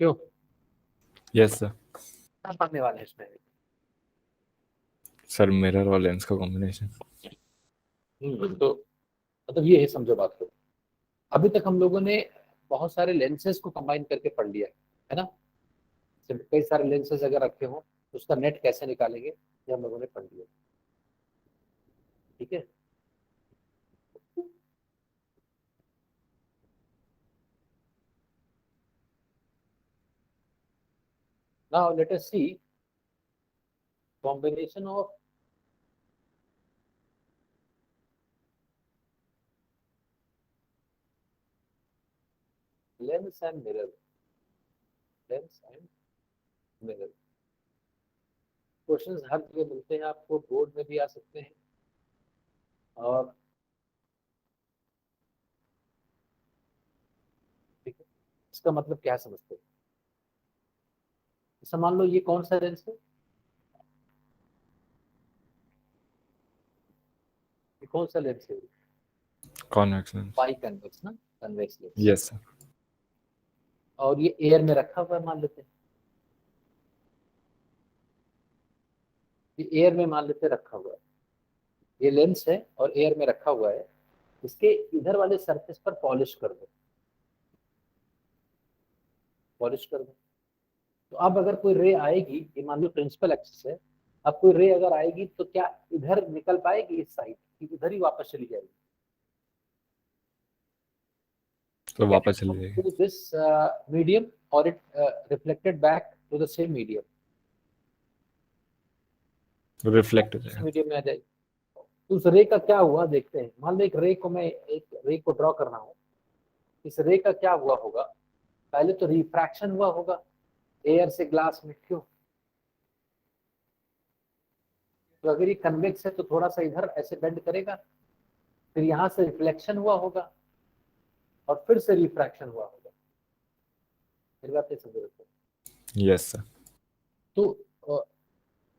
क्यों yes sir. क्या पढ़ने वाले हैं इसमें? सर मिरर और लेंस का कॉम्बिनेशन। तो मतलब ये है, समझो बात को। अभी तक हम लोगों ने बहुत सारे लेंसेज को कंबाइन करके पढ़ लिया है ना। सिर्फ कई सारे लेंसेज अगर रखे हों तो उसका नेट कैसे निकालेंगे ये हम लोगों ने पढ़ लिया। ठीक है। Now let us see combination of lens and mirror. Lens and mirror questions हर जगह मिलते हैं आपको, बोर्ड में भी आ सकते हैं। और ठीक है, इसका मतलब क्या समझते हैं? जैसे मान लो ये कौन सा लेंस है? ये कौन सा लेंस है? Convex lens. बाई कन्वेक्स ना, कन्वेक्स लेंस। Yes sir. और ये एयर में रखा हुआ है मान लेते हैं, ये एयर में मान लेते हैं रखा हुआ है। ये लेंस है और एयर में रखा हुआ है। इसके इधर वाले सरफेस पर पॉलिश कर दो, पॉलिश कर दो। तो अब अगर कोई रे आएगी, ये मान लो प्रिंसिपल एक्सिस है, अब कोई रे अगर आएगी तो क्या इधर निकल पाएगी इस साइड, कि इधर ही वापस चली जाएगी? तो Can वापस it चले come जाएगी। to this medium or it reflected back to the same medium? Reflect हो उस जाएगा। मीडियम में आ जाएगी। तो उस रे का क्या हुआ देखते हैं। मान लो एक रे को मैं एक रे को ड्रॉ कर रहा हूँ, इस रे का क्या हुआ होगा? पहले तो रिफ्रैक्शन हुआ होगा एयर से ग्लास में, क्यों? तो अगर ये कन्वेक्स है तो थोड़ा सा इधर ऐसे बेंड करेगा, फिर यहाँ से रिफ्लेक्शन हुआ होगा और फिर से रिफ्रैक्शन हुआ होगा। मेरी बात नहीं समझ रहे हो? Yes sir. तो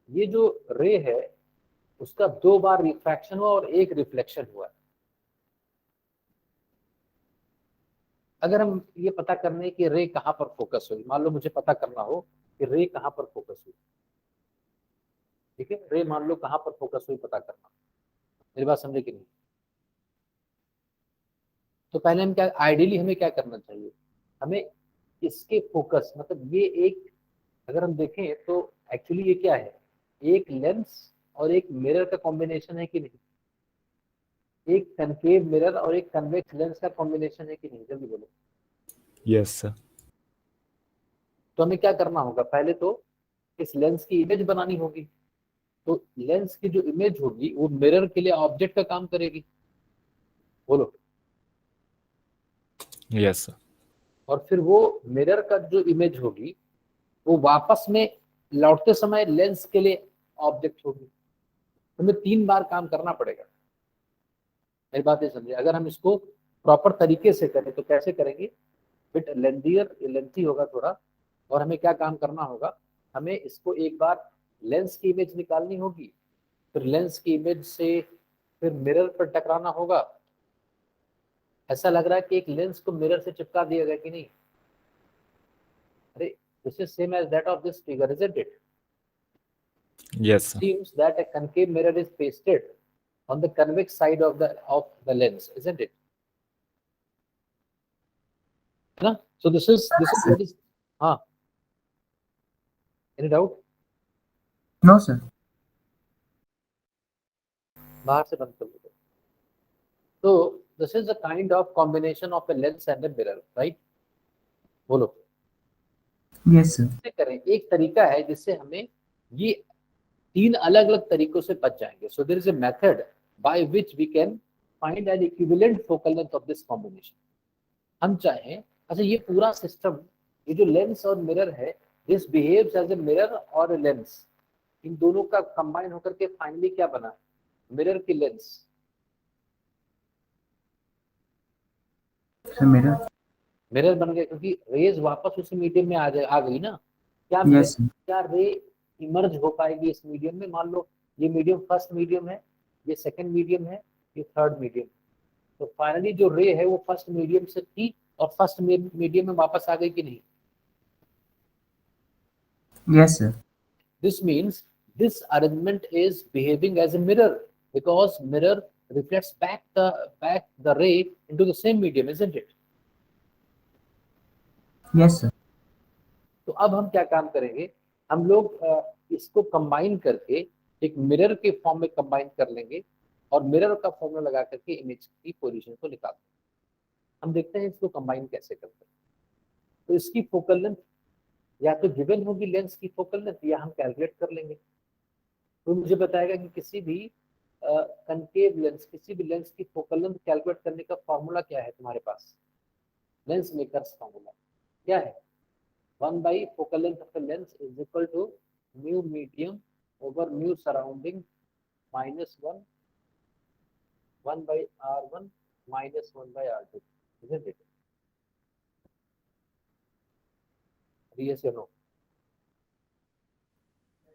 ये जो रे है उसका दो बार रिफ्रैक्शन हुआ और एक रिफ्लेक्शन हुआ। अगर हम ये पता करने की रे कहाँ पर फोकस हुई, मान लो मुझे पता करना हो कि रे कहाँ पर फोकस हुई। ठीक है, रे मान लो कहाँ पर फोकस हुई पता करना। मेरी बात समझे कि नहीं? तो पहले हम क्या, आइडियली हमें क्या करना चाहिए? हमें इसके फोकस, मतलब ये एक, अगर हम देखें तो एक्चुअली ये क्या है, एक लेंस और एक मिरर का कॉम्बिनेशन है कि नहीं? एक कनकेव मिरर और एक कन्वेक्स लेंस का कॉम्बिनेशन है कि नहीं? जल्दी बोलो। Yes sir. तो हमें क्या करना होगा, पहले तो इस लेंस की इमेज बनानी होगी। तो लेंस की जो इमेज होगी वो मिरर के लिए ऑब्जेक्ट का काम करेगी। बोलो। Yes sir. और फिर वो मिरर का जो इमेज होगी वो वापस में लौटते समय लेंस के लिए ऑब्जेक्ट होगी। हमें तीन बार काम करना पड़ेगा। मेरी बात ये समझे, अगर हम इसको प्रॉपर तरीके से करें तो कैसे करेंगे? बिट लेंथियर, लेंथी होगा थोड़ा। और हमें क्या काम करना होगा, हमें इसको एक बार लेंस की इमेज निकालनी होगी, फिर लेंस की इमेज से फिर मिरर पर टकराना होगा। ऐसा लग रहा है कि एक लेंस को मिरर से चिपका दिया गया कि नहीं? अरे, this is same as that of this figure, isn't it? Yes sir. Seems that a concave mirror is pasted on the convex side of the lens, isn't it? है ना? So this is what is, हाँ, any doubt? No sir. बाहर से बंद कर दो। तो this is a kind of combination of a lens and a mirror, right? बोलो। Yes sir. कैसे करें? एक तरीका है जिससे हमें ये तीन अलग अलग तरीकों से बच जाएंगे। So there is a method by which we can find an equivalent focal length of this combination. हम चाहें, अच्छा ये पूरा सिस्टम, ये जो लेंस और मिरर है, this behaves as a mirror और ए लेंस, इन दोनों का कंबाइन होकर के फाइनली क्या बना? मिरर की लेंस। Sir mirror. मिरर बन गया क्योंकि रेज वापस उसी मीडियम में आ गई ना। क्या यस सर। क्या रे इमर्ज हो पाएगी इस मीडियम में? मान लो ये मीडियम फर्स्ट मीडियम है, ये सेकंड मीडियम है, ये थर्ड मीडियम। तो फाइनली जो रे है वो फर्स्ट मीडियम से थी और फर्स्ट मीडियम में वापस आ गई कि नहीं? Yes, sir. This means this arrangement is behaving as a mirror because mirror reflects back the ray into the same medium, isn't it? Yes, sir. तो अब हम क्या काम करेंगे, हम लोग इसको कंबाइन करके एक मिरर के फॉर्म में कंबाइन कर लेंगे और मिरर का फॉर्मूला लगा करके इमेज की पोजीशन को निकालते हैं। हम देखते हैं इसको कंबाइन कैसे करते हैं। तो इसकी फोकल लेंथ या तो गिवन होगी लेंस की फोकल लेंथ या हम कैलकुलेट कर लेंगे। तो मुझे बताएगा कि किसी भी कनकेव लेंस, किसी भी लेंस की फोकल लेंथ कैलकुलेट करने का फॉर्मूला क्या है तुम्हारे पास, लेंस मेकर्स फॉर्मूला क्या है, 1 by focal length of the lens is equal to mu medium over mu surrounding minus 1 by R1 minus 1 by R2, isn't it? Yes or no?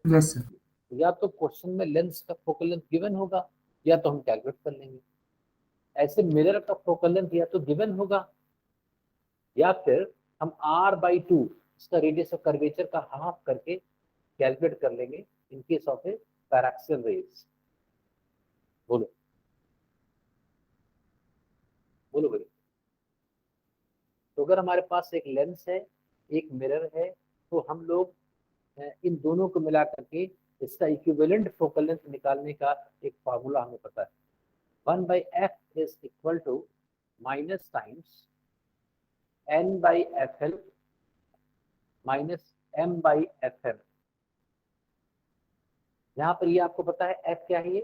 Yes, sir. या तो question में lens का focal length given होगा या तो हम calculate कर लेंगे। ऐसे मिरर का फोकल लेंथ या तो गिवन होगा या फिर हम R/2 इसका रेडियस ऑफ कर्वेचर का हाफ करके कैलकुलेट कर लेंगे in case of a paraxial rays. बोलो बोलो भाई। तो अगर हमारे पास एक लेंस है, एक मिरर है, तो हम लोग इन दोनों को मिला करके इसका इक्विवेलेंट फोकल लेंथ निकालने का एक फार्मूला हमें पता है। 1 by f is equal to minus times n by fl minus m by fm। यहाँ पर ये आपको पता है f क्या है,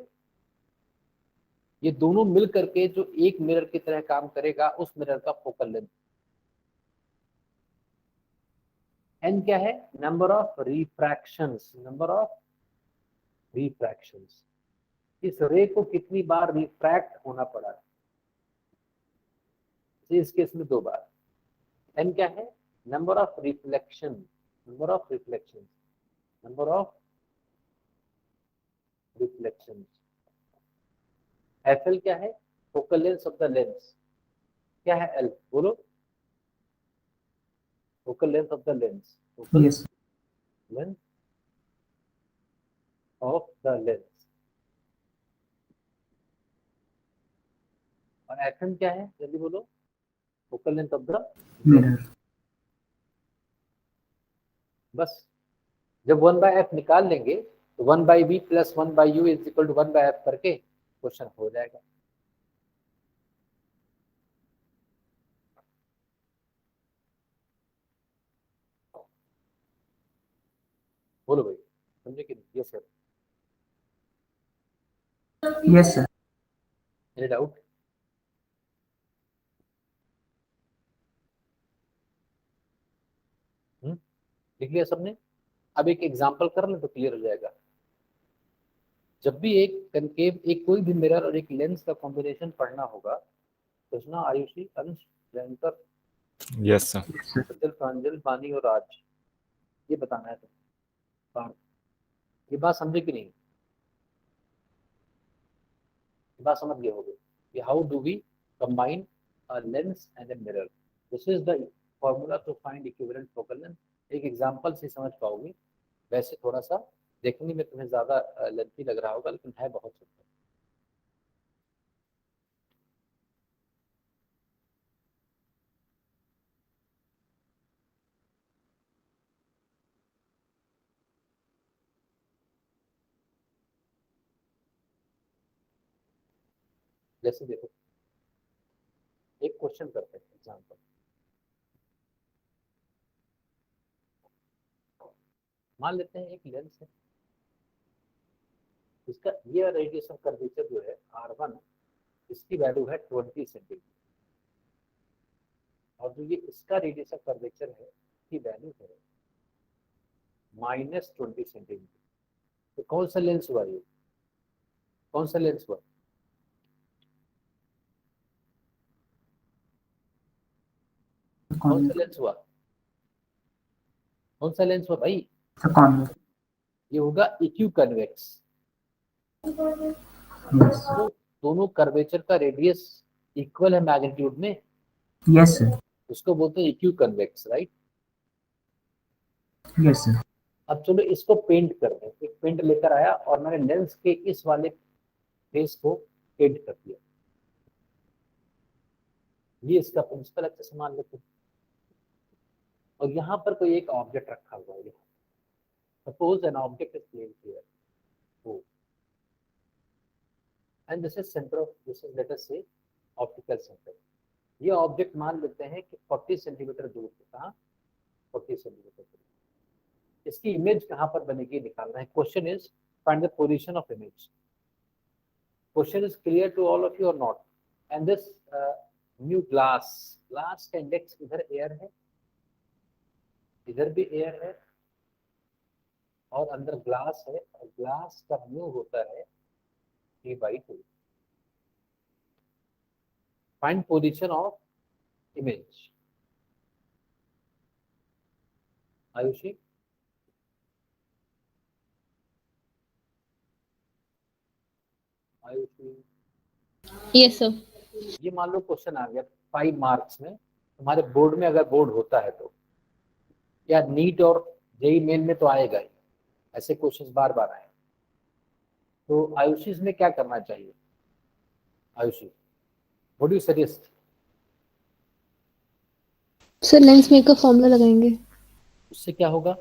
ये दोनों मिल करके जो एक मिरर की तरह काम करेगा उस मिरर का फोकल लेंथ। n क्या है, नंबर ऑफ रिफ्रैक्शंस, नंबर ऑफ रिफ्रैक्शंस, इस रे को कितनी बार रिफ्रैक्ट होना पड़ा, इस केस में 2 बार। n क्या है, number of reflection, number of reflection, number of reflection. fl क्या है, focal length of the lens, क्या है l, बोलो, focal length of the lens, focal Yes, sir. Length of the lens. और fm क्या है, जल्दी बोलो, focal length of the Mirror. बस जब 1 by f निकाल लेंगे तो 1 by v plus 1 by u is equal to 1 by f करके क्वेश्चन हो जाएगा। बोलो भाई, समझे कि नहीं? Yes sir, Yes, sir. Any doubt? लिख लिया सबने? अब एक एग्जांपल कर ले तो क्लियर हो जाएगा। जब भी एक कनकेव, एक कोई भी मिरर और एक लेंस का कॉम्बिनेशन पढ़ना होगा, कृष्णा, आयुषी, अंश, Jayankar, Yes, sir. Yes, sir. सज्जल, प्रांजल, पानी और राज, ये बताना है तुम। ये बात समझे कि नहीं? ये बात समझ गए होगे कि how do we combine a lens and a mirror. This is the formula to find equivalent focal length. एक एग्जांपल से समझ पाओगे। वैसे थोड़ा सा देखने में तुम्हें ज्यादा लेंथी लग रहा होगा, लेकिन है बहुत सिंपल। जैसे देखो, एक क्वेश्चन करते हैं एग्जांपल। मान लेते हैं एक लेंस है, इसका ये रेडियस ऑफ कर्वेचर जो है R1, इसकी वैल्यू है 20 सेंटीमीटर, और जो ये इसका रेडियस ऑफ कर्वेचर है इसकी वैल्यू है -20 सेंटीमीटर। तो कौन सा लेंस हुआ ये, कौन सा लेंस हुआ? कौन सा लेंस हुआ, कौन सा लेंस हुआ भाई? The convex. ये होगा इक्यू कन्वेक्स। Yes. तो दोनों कर्वेचर का रेडियस इक्वल है मैग्नीट्यूड में, Yes, sir. उसको बोलते हैं इक्यू कन्वेक्स, राइट? Yes, sir. अब चलो इसको पेंट कर दें। एक पेंट लेकर आया और मैंने लेंस के इस वाले फेस को पेंट कर दिया। ये इसका प्रिंसिपल अच्छे से मान लेते हैं। और यहाँ पर कोई एक ऑब्जेक्ट रखा हुआ है। Suppose an object is placed here, O, and this is centre of, this is let us से ऑप्टिकल सेंटर। ये ऑब्जेक्ट मान लेते हैं कि 40 सेंटीमीटर दूर है। कहाँ? 40 सेंटीमीटर दूर। इसकी इमेज कहाँ पर बनेगी निकालना है। Question is find the position of image. Question is clear to all of you और not? And this new glass, glass का इंडेक्स इधर एयर है, इधर भी एयर है और अंदर ग्लास है, और ग्लास का म्यू होता है 3/2। Find position of image. Ayushi, Ayushi, yes sir. ये मान लो क्वेश्चन आ गया 5 मार्क्स में तुम्हारे बोर्ड में, अगर बोर्ड होता है तो, या नीट और जेई मेन में तो आएगा ही, ऐसे क्वेश्चंस बार बार आए। तो आयुषी में क्या करना चाहिए? Ayushi, what do you suggest? Sir lens maker formula लगाएंगे। उससे क्या होगा?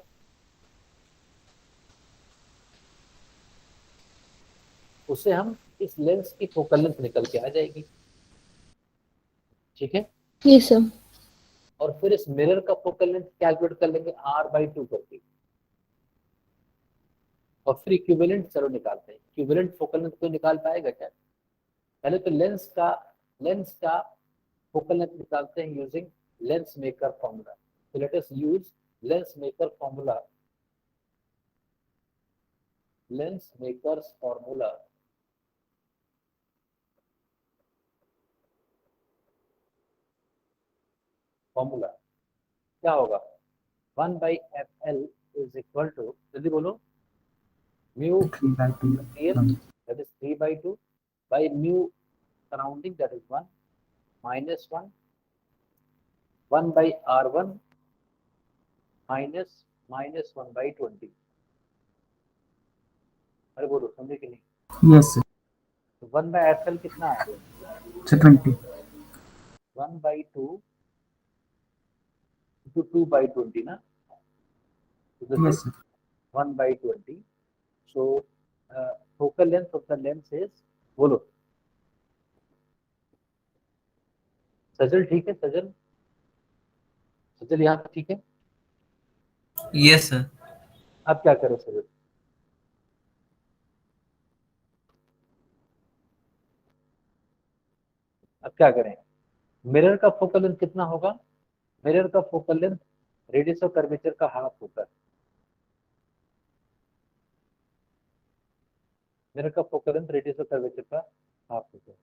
उससे हम इस लेंस की फोकल लेंथ निकल के आ जाएगी, ठीक है? Yes sir. और फिर इस मिरर का फोकल लेंथ कैलकुलेट कर लेंगे R/2 करके, और फिर इक्विवेलेंट चलो निकालते हैं। इक्विवेलेंट फोकल लेंथ कोई निकाल पाएगा क्या? पहले तो लेंस का फोकल लेंथ निकालते हैं using lens maker formula. So let us use lens maker formula. Lens maker's formula क्या होगा? 1/FL is equal to, जल्दी बोलो, mu 3/2 real, that is 3/2 by mu surrounding, that is 1 minus 1 by R1 minus 1/20। अरे बोलो, समझे कि नहीं? Yes sir. तो 1/FL कितना आ गया? सर 20। 1/2 to 2/20 ना? So this yes is sir. 1/20. So focal length of the lens is, बोलो सजल, ठीक है? सजल, सजल यहाँ पे ठीक है? Yes sir. अब क्या करें सजल? अब क्या करें? मिरर का फोकल लेंथ कितना होगा? मिरर का focal length radius of curvature का हाफ होता है। मिरर का focal length radius of curvature का हाफ होता है।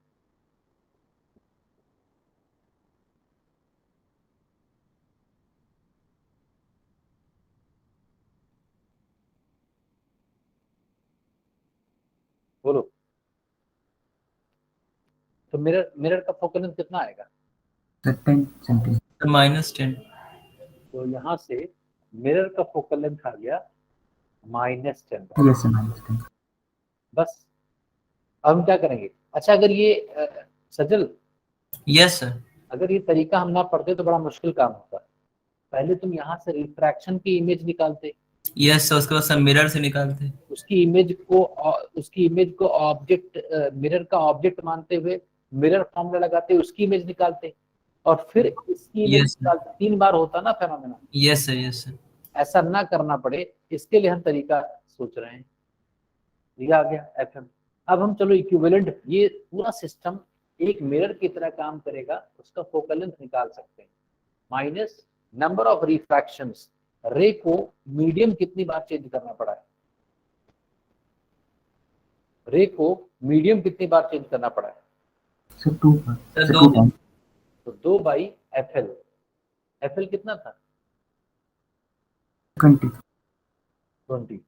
बोलो, तो मिरर का फोकल लेंथ कितना आएगा? Sir 10 centimetre. -10। तो यहाँ से मिरर का फोकल लेंथ आ गया -10। Yes sir, -10। बस अब हम क्या करेंगे? अच्छा, अगर ये सजल, यस सर। अगर ये तरीका हम ना पढ़ते तो बड़ा मुश्किल काम होता। पहले तुम यहाँ से रिफ्रैक्शन की इमेज निकालते, यस सर, उसके बाद सब मिरर से निकालते। उसकी इमेज को ऑब्जेक्ट, मिरर का ऑब्जेक्ट मानते हुए मिरर फॉर्मूला लगाते, उसकी इमेज निकालते, और फिर इसकी इमेज Yes, sir. निकालते। 3 बार होता ना phenomena. Yes sir, yes sir. ऐसा ना करना पड़े, इसके लिए हम तरीका सोच रहे हैं। ये आ गया FM। अब हम चलो इक्विवेलेंट, ये पूरा सिस्टम एक मिरर की तरह काम करेगा, उसका फोकल लेंथ निकाल सकते हैं, माइनस नंबर ऑफ रिफ्रैक्शंस। रे को मीडियम कितनी बार चेंज करना पड़ा है? रे को मीडियम कितनी बार चेंज करना पड़ा है? सर 2 बार। सर सर 2 2 बार। तो 2/FL। FL कितना था? 20।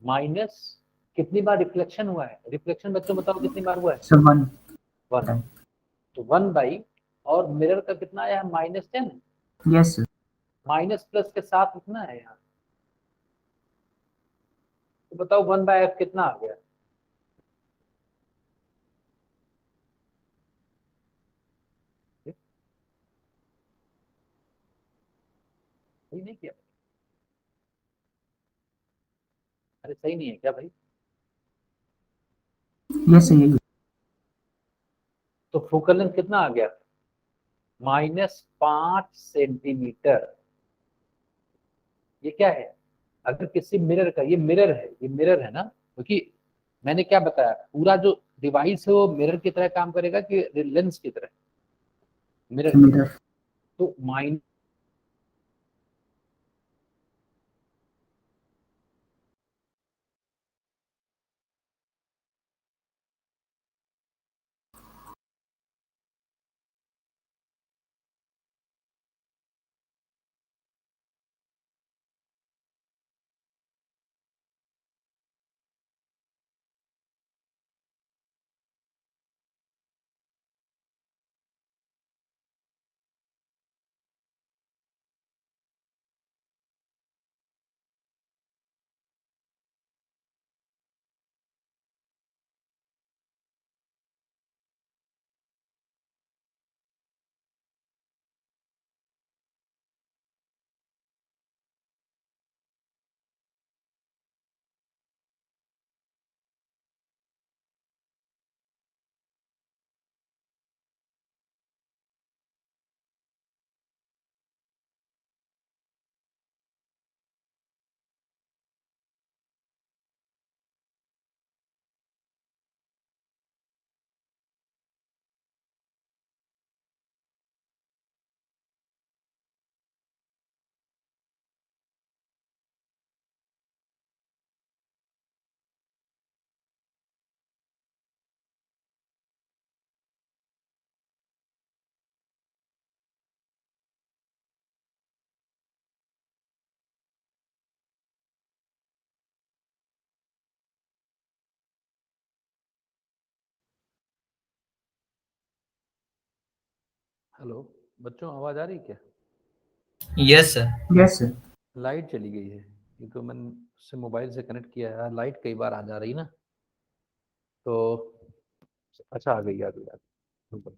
माइनस कितनी बार रिफ्लेक्शन हुआ है? रिफ्लेक्शन बच्चों बताओ कितनी बार हुआ है? सर 1। 1। तो 1/, और मिरर का कितना आया है? -10। Yes sir. माइनस प्लस के साथ कितना है यहाँ? तो बताओ 1/f कितना आ गया? सही नहीं किया? अरे सही नहीं है क्या भाई? यस सर, यही तो फोकल लेंथ कितना आ गया? -5 सेंटीमीटर। ये क्या है? अगर किसी मिरर का, ये मिरर है ना, क्योंकि मैंने क्या बताया, पूरा जो डिवाइस है वो मिरर की तरह काम करेगा कि लेंस की तरह? मिरर। मिरर। तो माइन हेलो बच्चों, आवाज आ रही है क्या? Yes sir. Yes sir. Light चली गई है, ये तो मैंने उससे मोबाइल से कनेक्ट किया है, लाइट कई बार आ जा रही ना, तो अच्छा आ गई। बिल्कुल।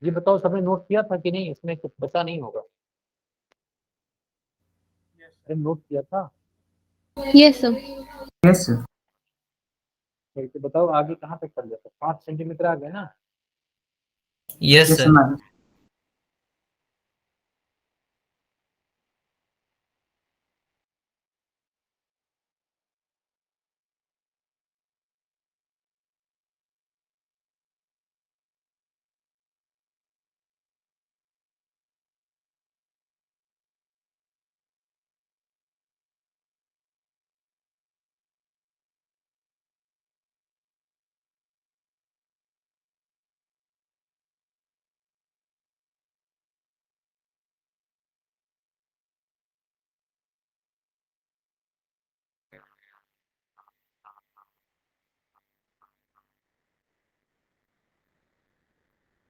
ये बताओ सबने नोट किया था कि नहीं? इसमें कुछ बचा नहीं होगा? अरे नोट किया था? Yes sir. Yes sir. तो बताओ आगे कहाँ तक चल जाता? 5 सेंटीमीटर आ गए ना? Yes yes sir. सर।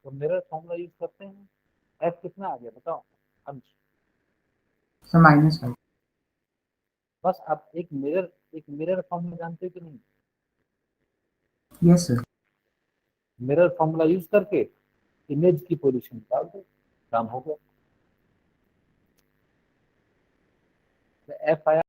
तो मिरर फॉर्मूला यूज करते हैं। एफ कितना आ गया बताओ अंश? सर -5। बस आप एक मिरर फॉर्मूला जानते हो कि नहीं? Yes sir. Mirror formula use करके इमेज की पोजीशन निकाल दो, काम हो गया। एफ आया